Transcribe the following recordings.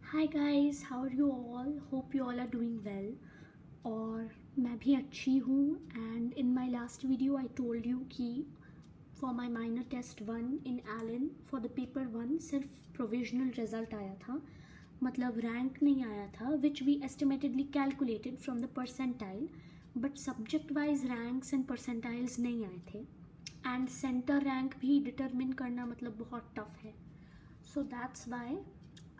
Hi guys, how are you all? Hope you all are doing well. और मैं भी अच्छी हूँ। And in my last video I told you कि for my minor test 1 in Allen for the paper 1 सिर्फ provisional result आया था, मतलब रैंक नहीं आया था, which we estimatedly calculated from the percentile, but subject wise ranks and percentiles नहीं आए थे। एंड सेंटर रैंक भी डिटरमिन करना मतलब बहुत टफ है. So that's why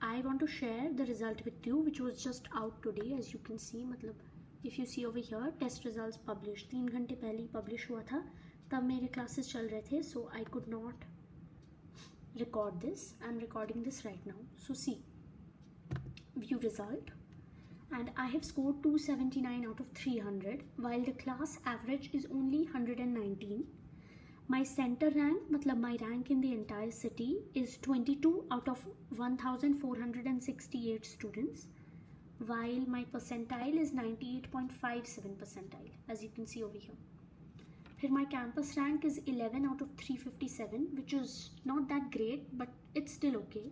I want to share the result with you, which was just out today, as you can see. मतलब if you see over here, test results published 3 घंटे पहले ही publish हुआ था. तब मेरे classes चल रहे थे, so I could not record this. I'm recording this right now. So see, view result, and I have scored 279 out of 300, while the class average is only 119. My center rank, मतलब my rank in the entire city is 22 out of 1468 students, while my percentile is 98.57 percentile, as you can see over here. Here my campus rank is 11 out of 357, which is not that great, but it's still okay.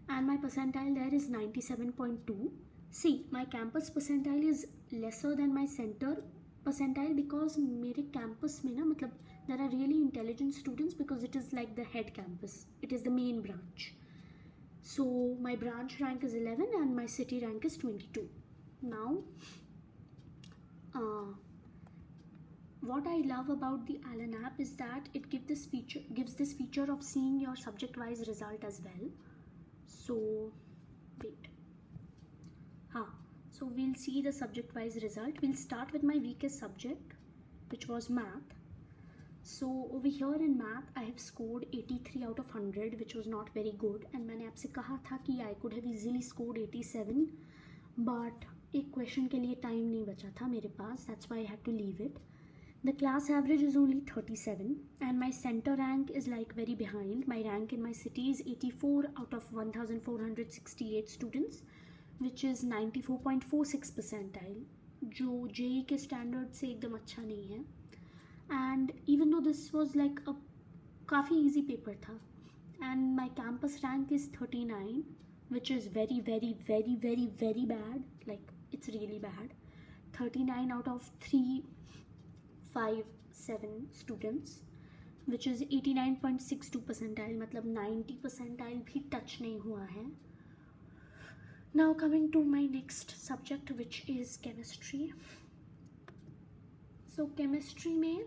And my percentile there is 97.2. See, my campus percentile is lesser than my center percentile because मेरे campus में ना मतलब there are really intelligent students because it is like the head campus. It is the main branch. So my branch rank is 11 and my city rank is 22. Now, what I love about the Allen app is that it gives this feature of seeing your subject-wise result as well. So, wait. So we'll see the subject-wise result. We'll start with my weakest subject, which was math. So over here in math, I have scored 83 out of 100, which was not very good. And मैंने आपसे कहा था कि I could have easily scored 87, but एक question के लिए time नहीं बचा था मेरे पास. That's why I had to leave it. The class average is only 37, and my center rank is like very behind. My rank in my city is 84 out of 1468 students, which is 94.46 percentile, जो JEE के standard से एकदम अच्छा नहीं है. And even though this was like a काफ़ी easy paper था, and my campus rank is 39, which is very very very very very bad, like it's really bad. 39 out of 357 students, which is 89.62 percentile, मतलब 90 percentile भी touch नहीं हुआ है. Now coming to my next subject, which is chemistry. So chemistry में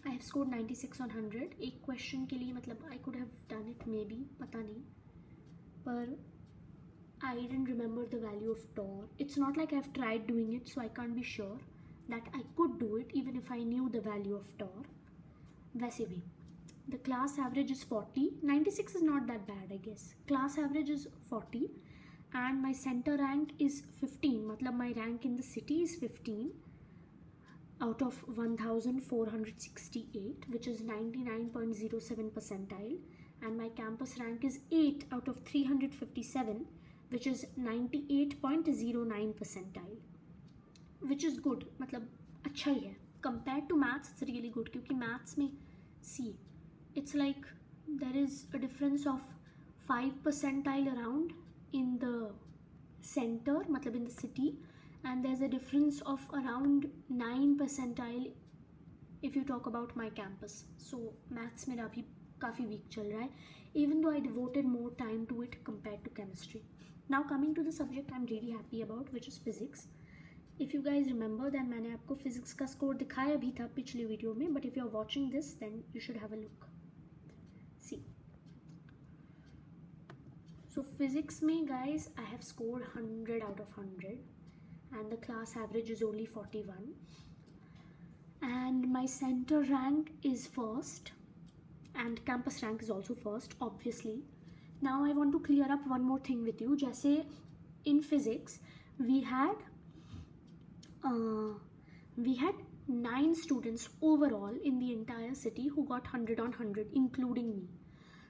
I have scored 96 on 100. एक question के लिए मतलब I could have done it maybe, पता नहीं, पर I didn't remember the value of torr. It's not like I've tried doing it, so I can't be sure that I could do it even if I knew the value of torr. वैसे भी the class average is 40. 96 is not that bad, I guess. Class average is 40 and my center rank is 15. मतलब my rank in the city is 15 out of 1468, which is 99.07 percentile, and my campus rank is 8 out of 357, which is 98.09 percentile, which is good. मतलब अच्छा ही है. Compared to maths, it's really good, क्योंकि maths में see, it's like there is a difference of 5 percentile around in the center, मतलब in the city, and there's a difference of around 9 percentile if you talk about my campus. So maths मेरा अभी काफ़ी weak चल रहा है, even though I devoted more time to it compared to chemistry. Now coming to the subject I'm really happy about, which is physics. If you guys remember, then मैंने आपको physics का score दिखाया भी था पिछले वीडियो में, but if you're watching this, then you should have a look. See. So physics में guys, I have scored 100 out of 100. And the class average is only 41, and my center rank is first and campus rank is also first, obviously. Now I want to clear up one more thing with you. जैसे in physics we had 9 students overall in the entire city who got 100 on 100, including me.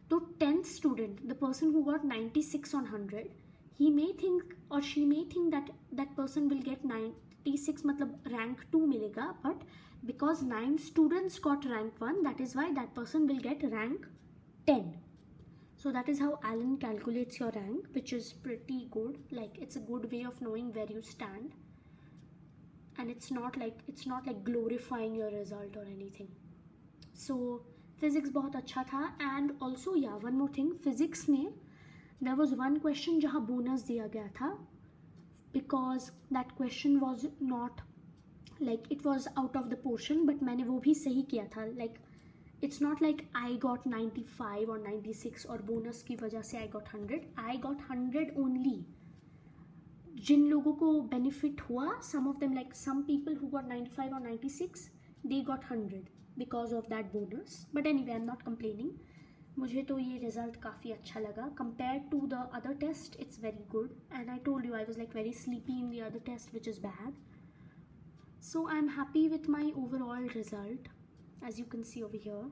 So 10th student, the person who got 96 on 100, he may think or she may think that that person will get 96, मतलब rank 2 मिलेगा, but because 9 students got rank 1, that is why that person will get rank 10. So that is how Alan calculates your rank, which is pretty good. Like, it's a good way of knowing where you stand, and it's not like glorifying your result or anything. So physics बहुत अच्छा था. And also one more thing, physics में there was one question जहाँ bonus दिया गया था, because that question was not like, it was out of the portion, but मैंने वो भी सही किया था. Like, it's not like I got 95 or 96 और bonus की वजह से I got 100. I got 100 only. जिन लोगों को benefit हुआ, some of them, like some people who got 95 or 96, they got 100 because of that bonus. But anyway, I'm not complaining. मुझे तो ये result काफ़ी अच्छा लगा. Compared to the other test, it's very good. And I told you I was like very sleepy in the other test, which is bad. So I'm happy with my overall result, as you can see over here.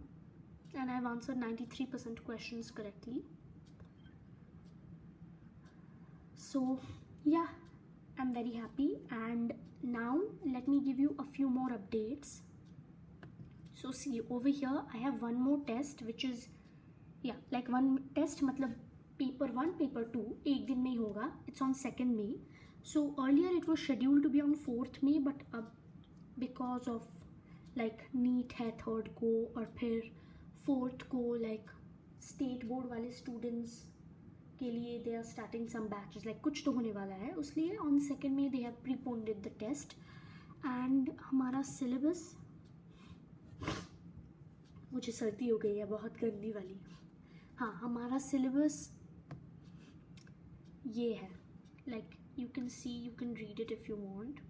And I've answered 93% questions correctly. So yeah, I'm very happy. And now let me give you a few more updates. So see, over here I have one more test, which is like one test, मतलब paper 1 paper 2 एक दिन में ही होगा. It's on 2nd May. So earlier it was scheduled to be on 4th May, but अब because of like NEET है 3rd को, और फिर 4th को like state board वाले students के लिए they are starting some batches, like कुछ तो होने वाला है, उसलिए on 2nd May they have preponed the test. And हमारा syllabus, मुझे सर्दी हो गई है बहुत गंदी वाली. हाँ, हमारा syllabus ये है. Like you can see, you can read it if you want.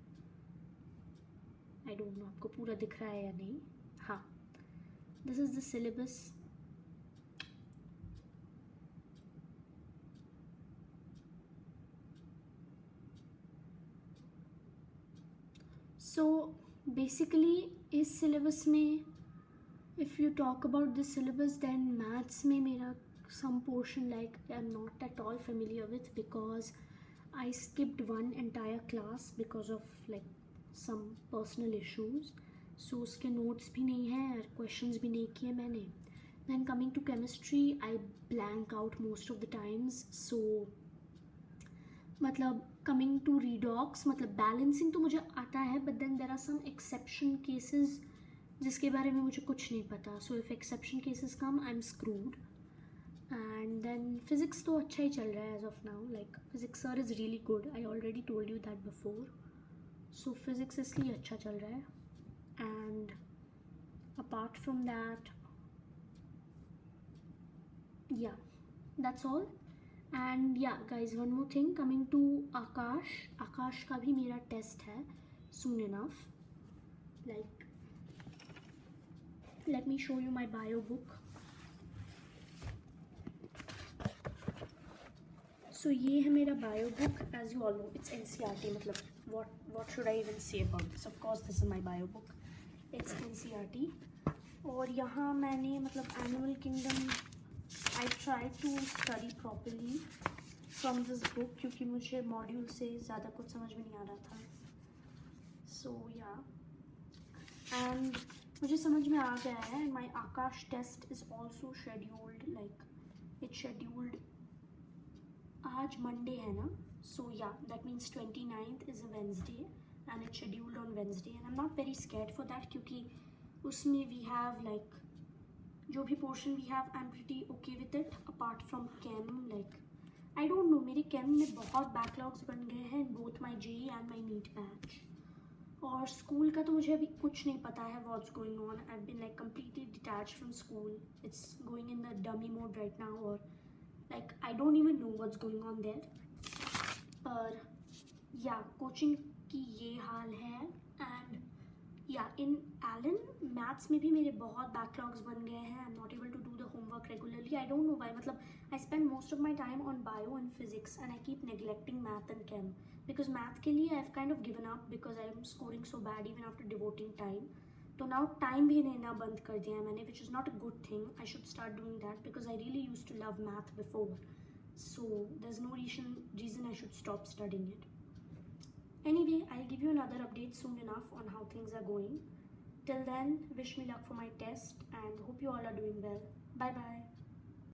I don't know आपको पूरा दिख रहा है या नहीं. हाँ, this is the syllabus. So basically इस syllabus में, if you talk about the syllabus, then maths में मेरा some portion like I'm not at all familiar with, because I skipped one entire class because of like some personal issues. So उसके notes भी नहीं हैं और questions भी नहीं किए मैंने. Then coming to chemistry, I blank out most of the times. So मतलब coming to redox, मतलब balancing तो मुझे आता है, but then there are some exception cases जिसके बारे में मुझे कुछ नहीं पता. So if exception cases come, I'm screwed. And then physics तो अच्छा ही चल रहा है as of now. Like physics sir is really good. I already told you that before. So physics इसलिए अच्छा चल रहा है. And apart from that, yeah, that's all. And yeah guys, one more thing, coming to आकाश का भी मेरा test है soon enough. Like, let me show you my bio book. So ये है मेरा bio book. As you all know, it's NCERT. मतलब what should I even say about this? Of course this is my bio book. It's NCERT. और यहाँ मैंने मतलब Animal Kingdom, I tried to study properly from this book, क्योंकि मुझे module से ज़्यादा कुछ समझ में नहीं आ रहा था. So yeah, and मुझे समझ में आ गया है. My Akash test is also scheduled, like it's scheduled, आज Monday है ना. So yeah, that means 29th is a Wednesday and it's scheduled on Wednesday. And I'm not very scared for that, क्योंकि उसमें we have like जो भी portion we have, I'm pretty okay with it. Apart from chem, like I don't know, मेरे chem में बहुत backlogs बन गए हैं, both my JEE and my NEET batch. और school का तो मुझे अभी कुछ नहीं पता है what's going on. I've been like completely detached from school. It's going in the dummy mode right now, or like I don't even know what's going on there. पर yeah, coaching की ये हाल है. And yeah, in Alan maths में भी मेरे बहुत backlogs बन गए हैं. I'm not able to do the homework regularly. I don't know why. मतलब I spend most of my time on bio and physics, and I keep neglecting math and chem, because math के लिए I've kind of given up because I'm scoring so bad even after devoting time. तो now time भी लेना बंद कर दिया है मैंने, which is not a good thing. I should start doing that because I really used to love math before. So there's no reason I should stop studying it. Anyway, I'll give you another update soon enough on how things are going. Till then, wish me luck for my test and hope you all are doing well. Bye bye.